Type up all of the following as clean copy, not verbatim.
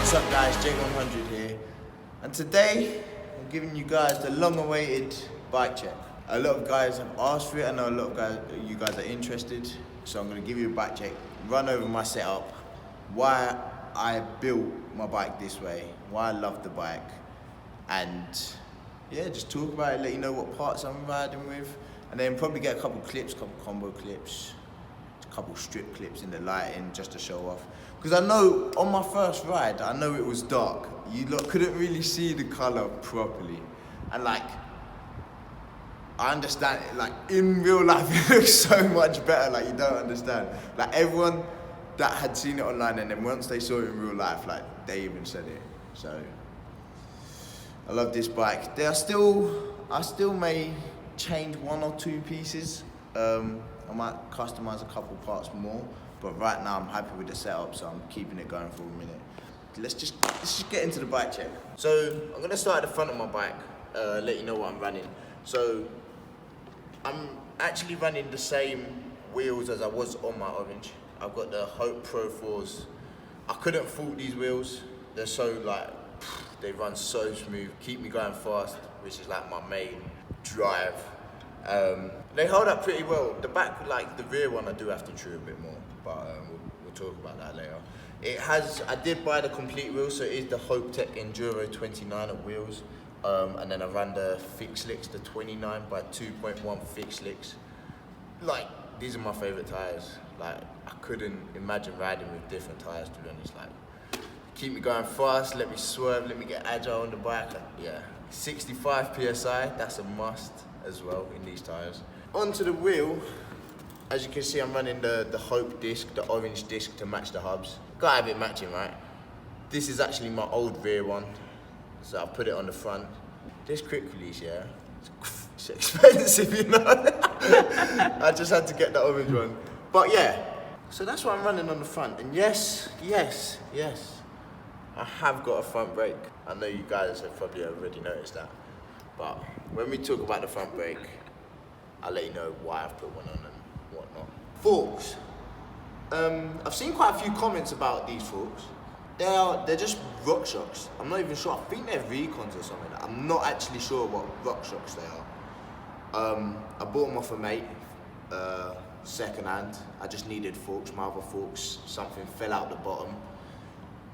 What's up guys, JAKE100 here, and today I'm giving you guys the long-awaited bike check. A lot of guys have asked for it. I know a lot of you guys are interested, so I'm going to give you a bike check, run over my setup, why I built my bike this way, why I love the bike, and yeah, just talk about it, let you know what parts I'm riding with, and then probably get a couple clips, couple combo clips, a couple strip clips in the lighting just to show off. Because I know on my first ride, I know it was dark. You lot couldn't really see the colour properly. And like, I understand it, like in real life it looks so much better, like you don't understand. Like everyone that had seen it online and then once they saw it in real life, like they even said it. So, I love this bike. I still may change one or two pieces. I might customize a couple parts more. But right now I'm happy with the setup, so I'm keeping it going for a minute. Let's just get into the bike check. So I'm gonna start at the front of my bike, let you know what I'm running. So I'm actually running the same wheels as I was on my orange. I've got the Hope Pro 4s. I couldn't fault these wheels. They're so like, they run so smooth, keep me going fast, which is like my main drive. They hold up pretty well. The back, like the rear one, I do have to chew a bit more, but we'll talk about that later. I did buy the complete wheels, so it is the Hope Tech Enduro 29 at wheels, and then I ran the fixed slicks, the 29 by 2.1 fixed slicks. Like, these are my favorite tires. Like, I couldn't imagine riding with different tires, to be honest. Like, keep me going fast, let me swerve, let me get agile on the bike. Like, yeah, 65 PSI, that's a must as well in these tires. Onto the wheel, as you can see I'm running the Hope disc, the orange disc to match the hubs. Gotta have it matching, right? This is actually my old rear one, so I'll put it on the front. This quick release, yeah, it's expensive, you know? I just had to get the orange one. But yeah, so that's what I'm running on the front. And yes, I have got a front brake. I know you guys have probably already noticed that. But when we talk about the front brake, I'll let you know why I've put one on and whatnot. Forks. I've seen quite a few comments about these forks. They're just RockShox. I'm not even sure. I think they're Recons or something. I'm not actually sure what RockShox they are. I bought them off a mate, second hand. I just needed forks. My other forks, something fell out the bottom.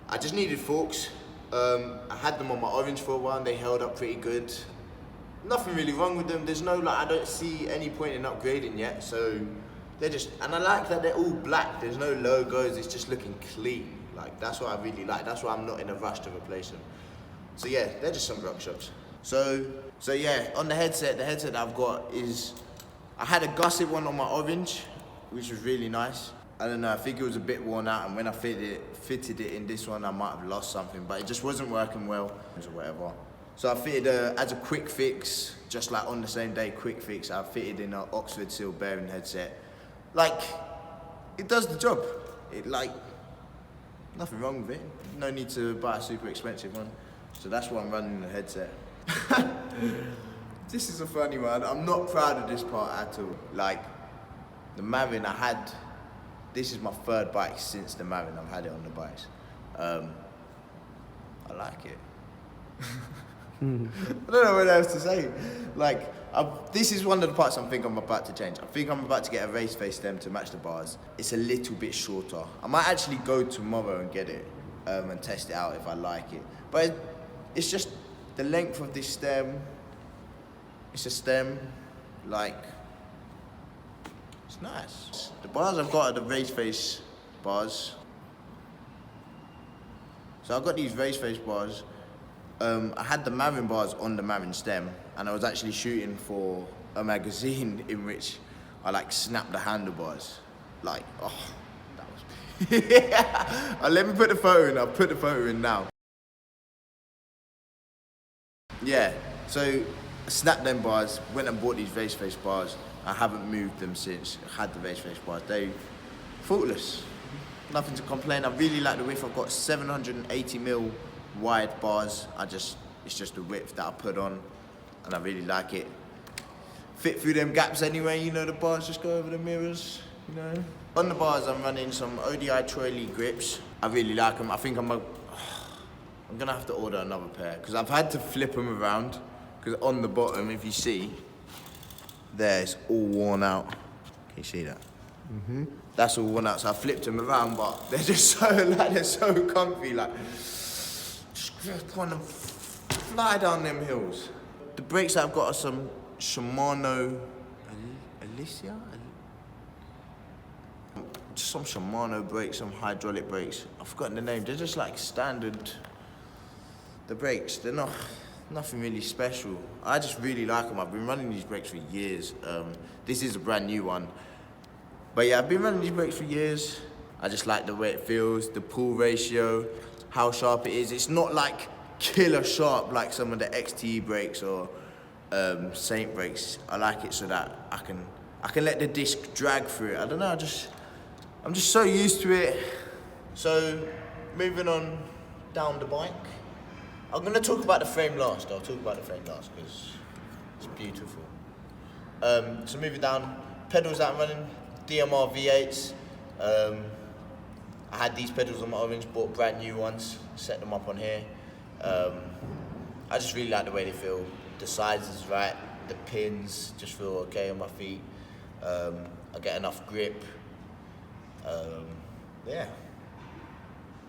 I just needed forks. I had them on my orange for a while and they held up pretty good. Nothing really wrong with them. There's no, like, I don't see any point in upgrading yet. So they're just, and I like that they're all black. There's no logos. It's just looking clean. Like, that's what I really like. That's why I'm not in a rush to replace them. So yeah, they're just some RockShox. So yeah, on the headset I've got is, I had a gusset one on my orange, which was really nice. I don't know, I think it was a bit worn out, and when I fitted it in this one, I might have lost something, but it just wasn't working well, or whatever. So I fitted as a quick fix, just like on the same day, quick fix, I fitted in an Oxford seal bearing headset. Like, it does the job. It, like, nothing wrong with it. No need to buy a super expensive one. So that's why I'm running the headset. This is a funny one. I'm not proud of this part at all. Like, the Marin I had, this is my third bike since the Marin. I've had it on the bikes. I like it. I don't know what else to say. Like, this is one of the parts I think I'm about to change. I think I'm about to get a race face stem to match the bars. It's a little bit shorter. I might actually go tomorrow and get it and test it out if I like it. But it's just the length of this stem. It's a stem, like, it's nice. The bars I've got are the race face bars. So I've got these race face bars. I had the Marin bars on the Marin stem, and I was actually shooting for a magazine in which I like snapped the handlebars. Like, oh, that was Yeah. Let me put the photo in. I'll put the photo in now. Yeah, so I snapped them bars, went and bought these race face bars. I haven't moved them since I had the race face bars. They faultless, nothing to complain. I really like the width. I've got 780mm wide bars. It's just the width that I put on, and I really like it. Fit through them gaps anyway, you know, the bars just go over the mirrors, you know. On the bars, I'm running some ODI Troy Lee grips. I really like them. I think I'm gonna have to order another pair because I've had to flip them around because on the bottom, if you see, there it's all worn out. Can you see that? Mm-hmm. That's all worn out, so I flipped them around, but they're just so they're so comfy, like just want to fly down them hills. The brakes that I've got are some Shimano Alicia. Just some Shimano brakes, some hydraulic brakes. I've forgotten the name. They're just like standard. The brakes, they're nothing really special. I just really like them. I've been running these brakes for years. This is a brand new one. But yeah, I've been running these brakes for years. I just like the way it feels, the pull ratio, how sharp it is. It's not like killer sharp like some of the XTE brakes or Saint brakes. I like it so that I can let the disc drag through it. I don't know, I'm just so used to it. So moving on down the bike. I'm gonna talk about the frame last. I'll talk about the frame last because it's beautiful. So moving down, pedals that I'm running, DMR V8s. I had these pedals on my Orange, bought brand new ones, set them up on here. I just really like the way they feel. The size is right, the pins just feel okay on my feet. I get enough grip. Yeah,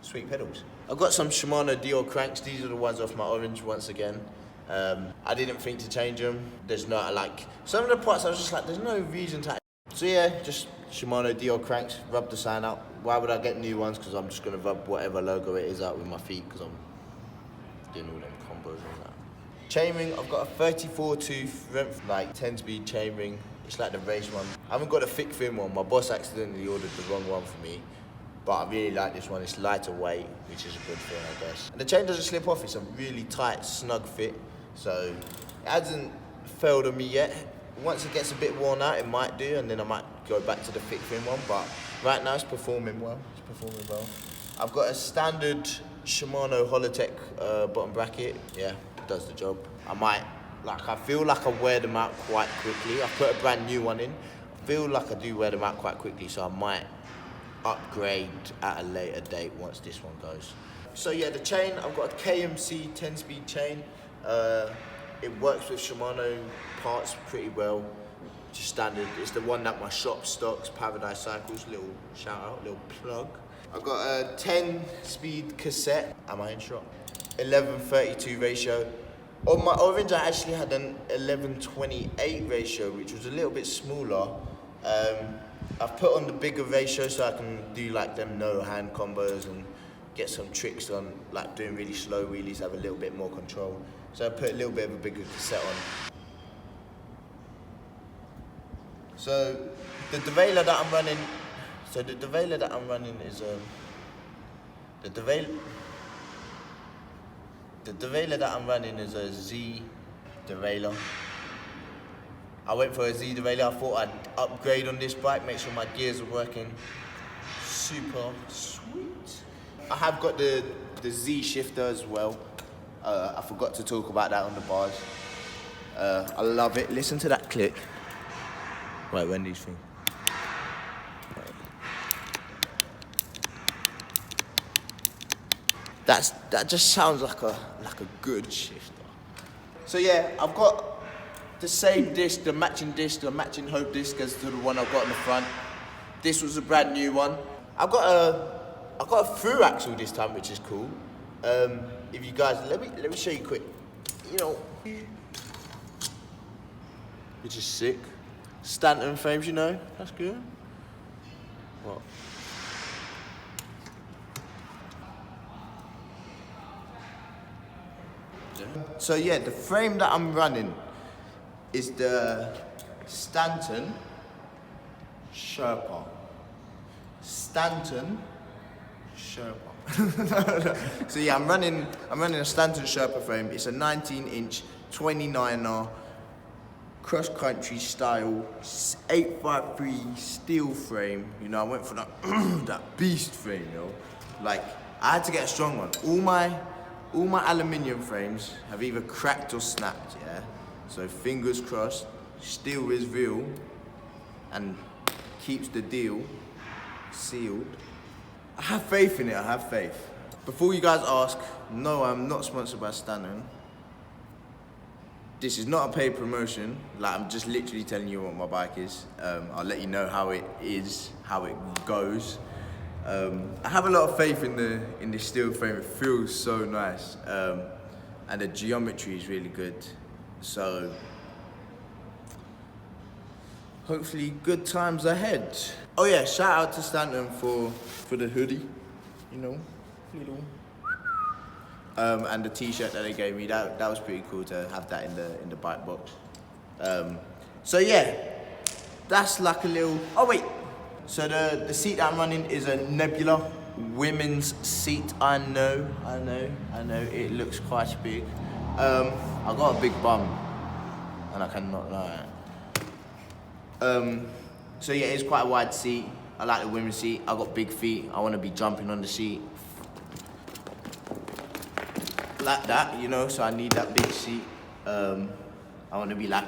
sweet pedals. I've got some Shimano Dior cranks. These are the ones off my Orange once again. I didn't think to change them. There's not like, some of the parts I was just like, there's no reason to. So yeah, just Shimano Dior cranks, rub the sign out. Why would I get new ones? Because I'm just gonna rub whatever logo it is out with my feet because I'm doing all them combos and that. Chainring, I've got a 34 tooth, like 10-speed chainring. It's like the race one. I haven't got a thick thin one. My boss accidentally ordered the wrong one for me. But I really like this one. It's lighter weight, which is a good thing, I guess. And the chain doesn't slip off. It's a really tight, snug fit. So it hasn't failed on me yet. Once it gets a bit worn out, it might do, and then I might go back to the thick thin one. But right now, it's performing well. I've got a standard Shimano Holotech bottom bracket. Yeah, it does the job. I feel like I wear them out quite quickly. I put a brand new one in. I feel like I do wear them out quite quickly, so I might upgrade at a later date once this one goes. So yeah, the chain, I've got a KMC 10-speed chain. It works with Shimano parts pretty well, just standard. It's the one that my shop stocks, Paradise Cycles, little shout out, little plug. I've got a 10-speed cassette, am I in shot? 11:32 ratio. On my Orange, I actually had an 11:28 ratio, which was a little bit smaller. I've put on the bigger ratio so I can do like them no-hand combos and get some tricks on, like doing really slow wheelies, have a little bit more control. So I put a little bit of a bigger cassette on. So the derailleur that I'm running, is the derailleur that I'm running is a Z derailleur. I went for a Z derailleur. I thought I'd upgrade on this bike, make sure my gears are working super sweet. I have got the Z shifter as well. I forgot to talk about that on the bars. I love it. Listen to that click. Wait, when these things. That just sounds like a good shifter. So yeah, I've got the same disc, the matching Hope disc as to the one I've got in the front. This was a brand new one. I've got a through axle this time, which is cool. If you guys, let me show you quick. You know, which is sick. Stanton frames, you know, that's good. What? So yeah, the frame that I'm running is the Stanton Sherpa. Stanton Sherpa. So yeah, I'm running a Stanton Sherpa frame. It's a 19-inch 29er cross-country style 853 steel frame. You know, I went for that that beast frame, yo. Like, I had to get a strong one. All my aluminium frames have either cracked or snapped, yeah? So fingers crossed, steel is real and keeps the deal sealed. I have faith in it, I have faith. Before you guys ask, no, I'm not sponsored by Stanton. This is not a paid promotion. Like, I'm just literally telling you what my bike is. I'll let you know how it is, how it goes. I have a lot of faith in this steel frame. It feels so nice, and the geometry is really good. So hopefully good times ahead. Oh yeah, shout out to Stanton for the hoodie, you know, little. And the t-shirt that they gave me, that was pretty cool to have that in the bike box. So yeah, that's like a little. Oh wait. So the seat that I'm running is a Nebula women's seat. I know, it looks quite big. I got a big bum, and I cannot lie. So yeah, it's quite a wide seat. I like the women's seat. I got big feet. I want to be jumping on the seat like that, you know. So I need that big seat. I want to be like,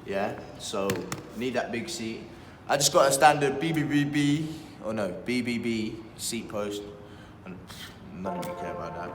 yeah. So need that big seat. I just got a standard BBB seat post, and none of you care about that.